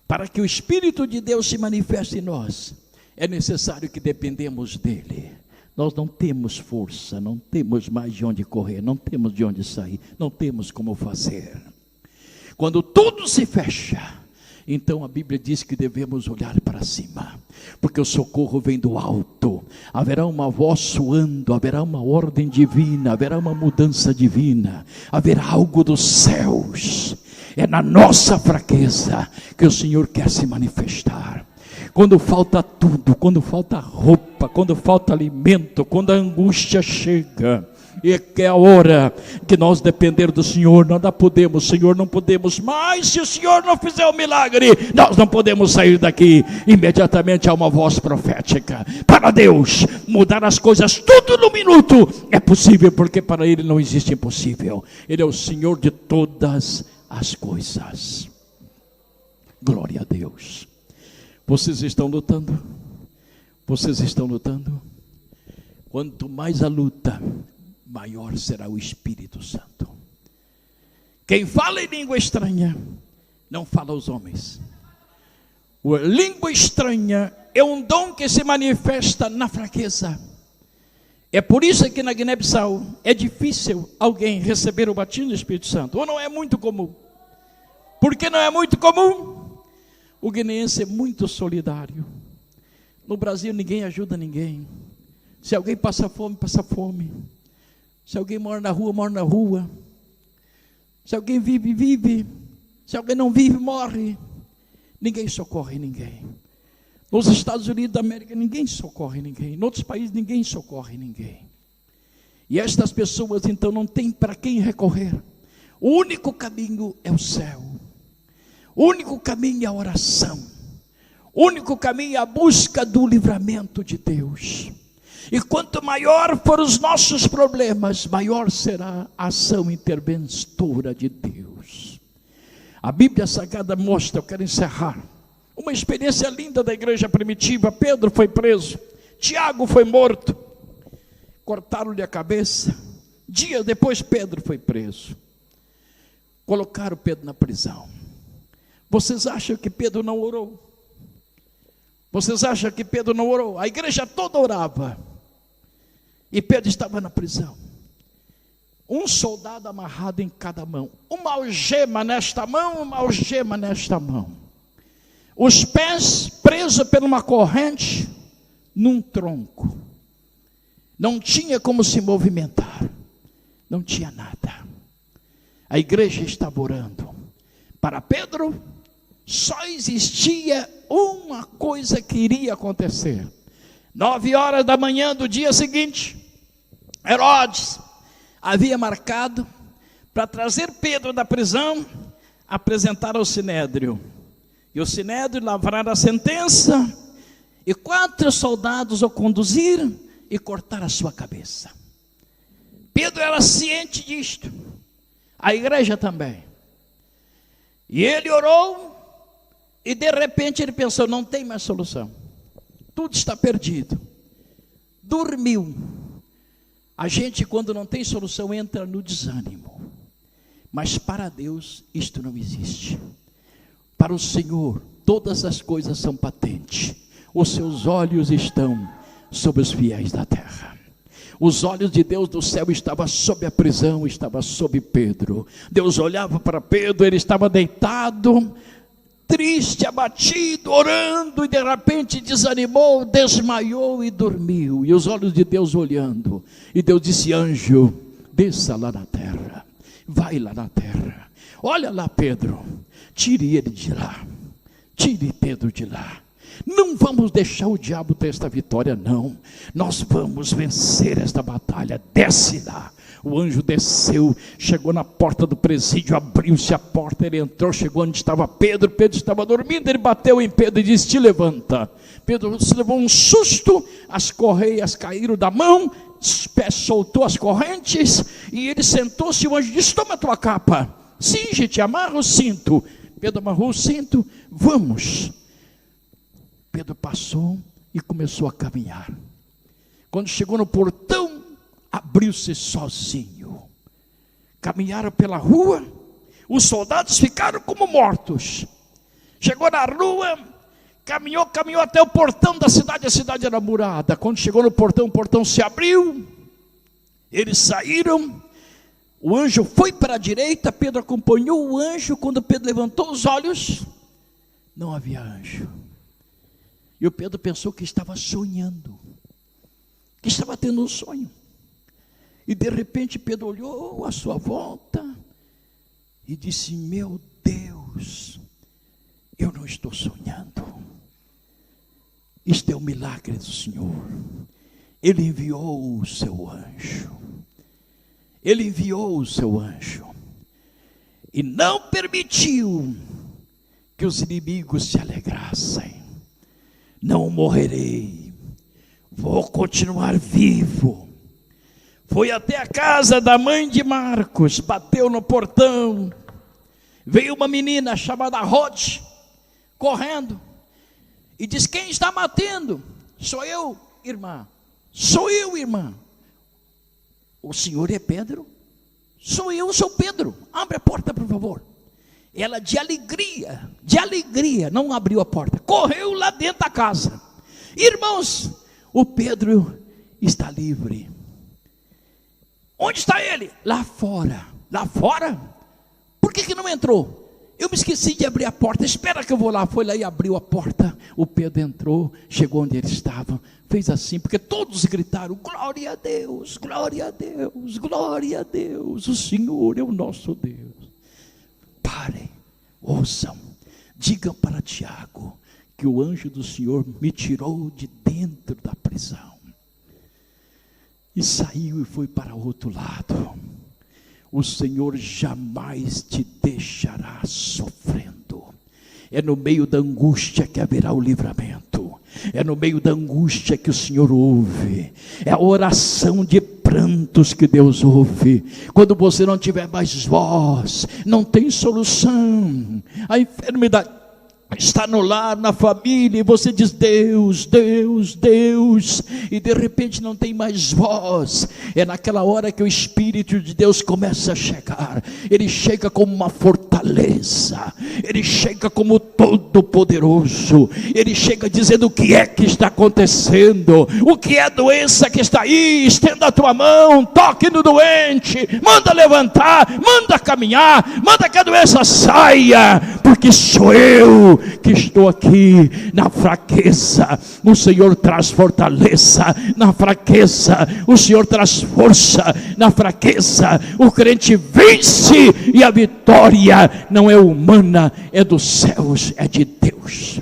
S2: Para que o Espírito de Deus se manifeste em nós, é necessário que dependemos dele. Nós não temos força, não temos mais de onde correr, não temos de onde sair, não temos como fazer. Quando tudo se fecha, então a Bíblia diz que devemos olhar para cima, porque o socorro vem do alto. Haverá uma voz soando, haverá uma ordem divina, haverá uma mudança divina, haverá algo dos céus. É na nossa fraqueza que o Senhor quer se manifestar. Quando falta tudo, quando falta roupa, quando falta alimento, quando a angústia chega, e que é a hora que nós depender do Senhor, nós não podemos, Senhor, não podemos mais. Se o Senhor não fizer o milagre, nós não podemos sair daqui. Imediatamente há uma voz profética. Para Deus mudar as coisas tudo no minuto é possível, porque para Ele não existe impossível. Ele é o Senhor de todas as coisas. Glória a Deus. Vocês estão lutando? Vocês estão lutando? Quanto mais a luta, maior será o Espírito Santo. Quem fala em língua estranha, não fala aos homens. A língua estranha é um dom que se manifesta na fraqueza. É por isso que na Guiné-Bissau é difícil alguém receber o batismo do Espírito Santo. Ou não é muito comum? Por que não é muito comum? O guineense é muito solidário. No Brasil ninguém ajuda ninguém. Se alguém passa fome, passa fome. Se alguém mora na rua, mora na rua. Se alguém vive, vive. Se alguém não vive, morre. Ninguém socorre ninguém. Nos Estados Unidos da América ninguém socorre ninguém. Em outros países ninguém socorre ninguém. E estas pessoas então não têm para quem recorrer. O único caminho é o céu. O único caminho é a oração. O único caminho é a busca do livramento de Deus. E quanto maior for os nossos problemas, maior será a ação interventora de Deus. A Bíblia Sagrada mostra, eu quero encerrar, uma experiência linda da igreja primitiva. Pedro foi preso, Tiago foi morto, cortaram-lhe a cabeça. Dias depois Pedro foi preso, colocaram Pedro na prisão. Vocês acham que Pedro não orou? Vocês acham que Pedro não orou? A igreja toda orava. E Pedro estava na prisão. Um soldado amarrado em cada mão. Uma algema nesta mão, uma algema nesta mão. Os pés presos por uma corrente num tronco. Não tinha como se movimentar. Não tinha nada. A igreja estava orando. Para Pedro, só existia uma coisa que iria acontecer. 9h da manhã do dia seguinte, Herodes havia marcado para trazer Pedro da prisão, apresentar ao Sinédrio. E o Sinédrio lavrar a sentença, e 4 soldados o conduziram e cortar a sua cabeça. Pedro era ciente disto, a igreja também. E ele orou, e de repente ele pensou, não tem mais solução. Tudo está perdido. Dormiu. A gente, quando não tem solução, entra no desânimo. Mas para Deus isto não existe. Para o Senhor todas as coisas são patentes. Os seus olhos estão sobre os fiéis da terra. Os olhos de Deus do céu estavam sobre a prisão, estava sobre Pedro. Deus olhava para Pedro, ele estava deitado, triste, abatido, orando, e de repente desanimou, desmaiou e dormiu. E os olhos de Deus olhando, e Deus disse, anjo, desça lá na terra, vai lá na terra, olha lá Pedro, tire ele de lá, tire Pedro de lá. Não vamos deixar o diabo ter esta vitória, não. Nós vamos vencer esta batalha. Desce lá. O anjo desceu, chegou na porta do presídio, abriu-se a porta, ele entrou, chegou onde estava Pedro. Pedro estava dormindo, ele bateu em Pedro e disse, te levanta. Pedro se levou um susto, as correias caíram da mão, os pés soltou as correntes, e ele sentou-se, e o anjo disse, toma a tua capa, cinge-te, amarra o cinto. Pedro amarrou o cinto, vamos. Pedro passou e começou a caminhar. Quando chegou no portão, abriu-se sozinho. Caminharam pela rua, os soldados ficaram como mortos. Chegou na rua, Caminhou até o portão da cidade. A cidade era murada. Quando chegou no portão, o portão se abriu. Eles saíram. O anjo foi para a direita. Pedro acompanhou o anjo. Quando Pedro levantou os olhos, não havia anjo. E o Pedro pensou que estava sonhando, que estava tendo um sonho. E de repente Pedro olhou à sua volta e disse: meu Deus, eu não estou sonhando. Isto é o milagre do Senhor. Ele enviou o seu anjo. Ele enviou o seu anjo. E não permitiu que os inimigos se alegrassem. Não morrerei. Vou continuar vivo. Foi até a casa da mãe de Marcos. Bateu no portão. Veio uma menina chamada Rode, correndo. E diz: quem está batendo? Sou eu, irmã. Sou eu, irmã. O senhor é Pedro? Sou eu, sou Pedro. Abre a porta, por favor. Ela de alegria, não abriu a porta. Correu lá dentro da casa. Irmãos, o Pedro está livre. Onde está ele? Lá fora. Lá fora? Por que não entrou? Eu me esqueci de abrir a porta. Espera que eu vou lá. Foi lá e abriu a porta. O Pedro entrou, chegou onde ele estava, fez assim, porque todos gritaram: glória a Deus, glória a Deus, glória a Deus, o Senhor é o nosso Deus. Parem, ouçam, digam para Tiago que o anjo do Senhor me tirou de dentro da prisão e saiu e foi para outro lado. O Senhor jamais te deixará sofrendo. É no meio da angústia que haverá o livramento. É no meio da angústia que o Senhor ouve. É a oração de prantos que Deus ouve. Quando você não tiver mais voz, não tem solução, a enfermidade está no lar, na família, e você diz: Deus, Deus, Deus, e de repente não tem mais voz. É naquela hora que o Espírito de Deus começa a chegar. Ele chega como uma fortaleza, ele chega como todo-poderoso, ele chega dizendo: o que é que está acontecendo? O que é a doença que está aí? Estenda a tua mão, toque no doente, manda levantar, manda caminhar, manda que a doença saia, porque sou eu que estou aqui na fraqueza. O Senhor traz fortaleza na fraqueza, o Senhor traz força na fraqueza. O crente vence, e a vitória não é humana, é dos céus, é de Deus.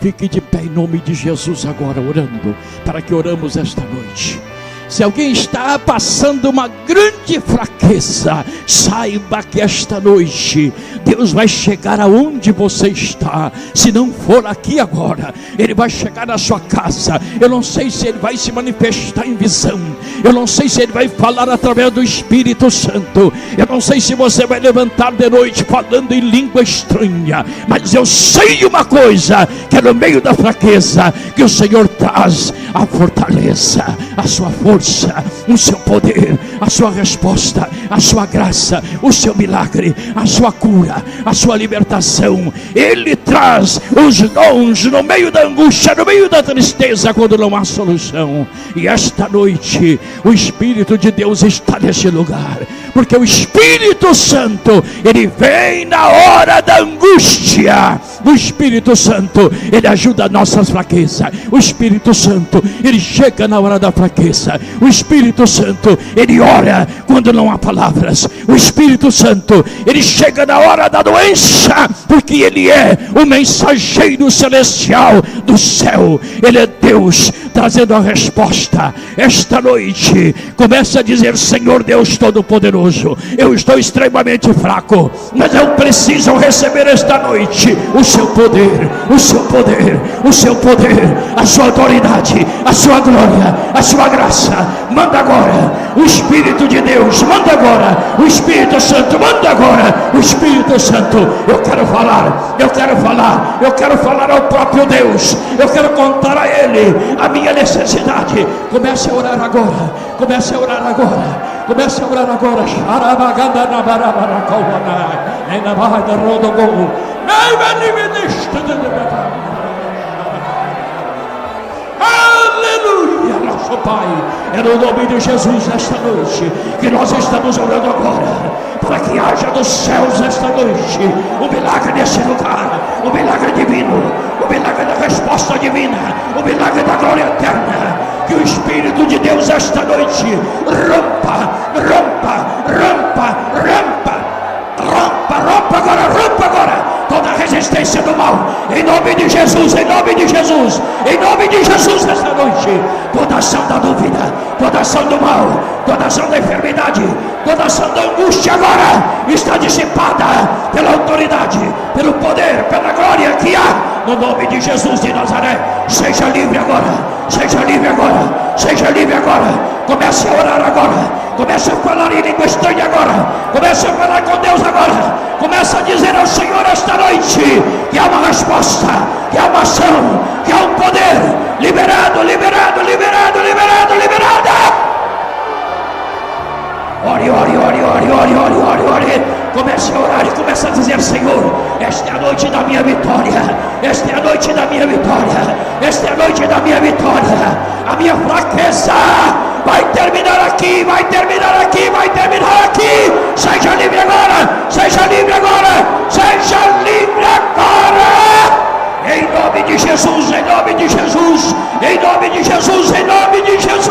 S2: Fique de pé em nome de Jesus agora, orando, para que oramos esta noite. Se alguém está passando uma grande fraqueza, saiba que esta noite Deus vai chegar aonde você está. Se não for aqui agora, Ele vai chegar na sua casa. Eu não sei se Ele vai se manifestar em visão, eu não sei se Ele vai falar através do Espírito Santo, eu não sei se você vai levantar de noite falando em língua estranha, mas eu sei uma coisa, que é no meio da fraqueza que o Senhor traz a fortaleza, a sua força, o seu poder, a sua resposta, a sua graça, o seu milagre, a sua cura, a sua libertação. Ele traz os dons no meio da angústia, no meio da tristeza, quando não há solução. E esta noite o Espírito de Deus está nesse lugar, porque o Espírito Santo, Ele vem na hora da angústia. O Espírito Santo, Ele ajuda a nossas fraquezas. O Espírito Santo, Ele chega na hora da fraqueza. O Espírito Santo, Ele ora quando não há palavras. O Espírito Santo, Ele chega na hora da doença, porque Ele é o mensageiro celestial do céu. Ele é Deus trazendo a resposta. Esta noite comece a dizer: Senhor Deus Todo-Poderoso, eu estou extremamente fraco, mas eu preciso receber esta noite o seu poder, o seu poder, o seu poder, a sua autoridade, a sua glória, a sua graça. Manda agora o Espírito de Deus, manda agora o Espírito Santo, manda agora o Espírito Santo. Eu quero falar, eu quero falar, eu quero falar ao próprio Deus, eu quero contar a Ele a minha necessidade. Comece a orar agora, comece a orar agora, comece a orar agora. Aleluia, nosso Pai. É no nome de Jesus esta noite que nós estamos orando agora, para que haja dos céus esta noite o milagre nesse lugar, o milagre divino, o milagre da resposta divina, o milagre da glória eterna. Que o Espírito de Deus esta noite rompa agora toda a resistência do mal, em nome de Jesus, em nome de Jesus, em nome de Jesus esta noite. Toda ação da dúvida, toda ação do mal, toda ação da enfermidade, toda ação da angústia agora está dissipada pela autoridade, pelo poder, pela glória que há no nome de Jesus de Nazaré. Seja livre agora, seja livre agora, seja livre agora. Comece a orar agora, comece a falar em língua estranha agora, comece a falar com Deus agora, comece a dizer ao Senhor esta noite que há uma resposta, que há uma ação, que há um poder liberado, liberado, liberado, liberado, liberado. Ore, ore, ore, ore, ore, ore, ore, ore. Comece a orar e comece a dizer: Senhor, esta é a noite da minha vitória, esta é a noite da minha vitória, esta é a noite da minha vitória. A minha fraqueza vai terminar aqui, vai terminar aqui, vai terminar aqui. Seja livre agora, seja livre agora, seja livre agora. Em nome de Jesus, em nome de Jesus, em nome de Jesus, em nome de Jesus.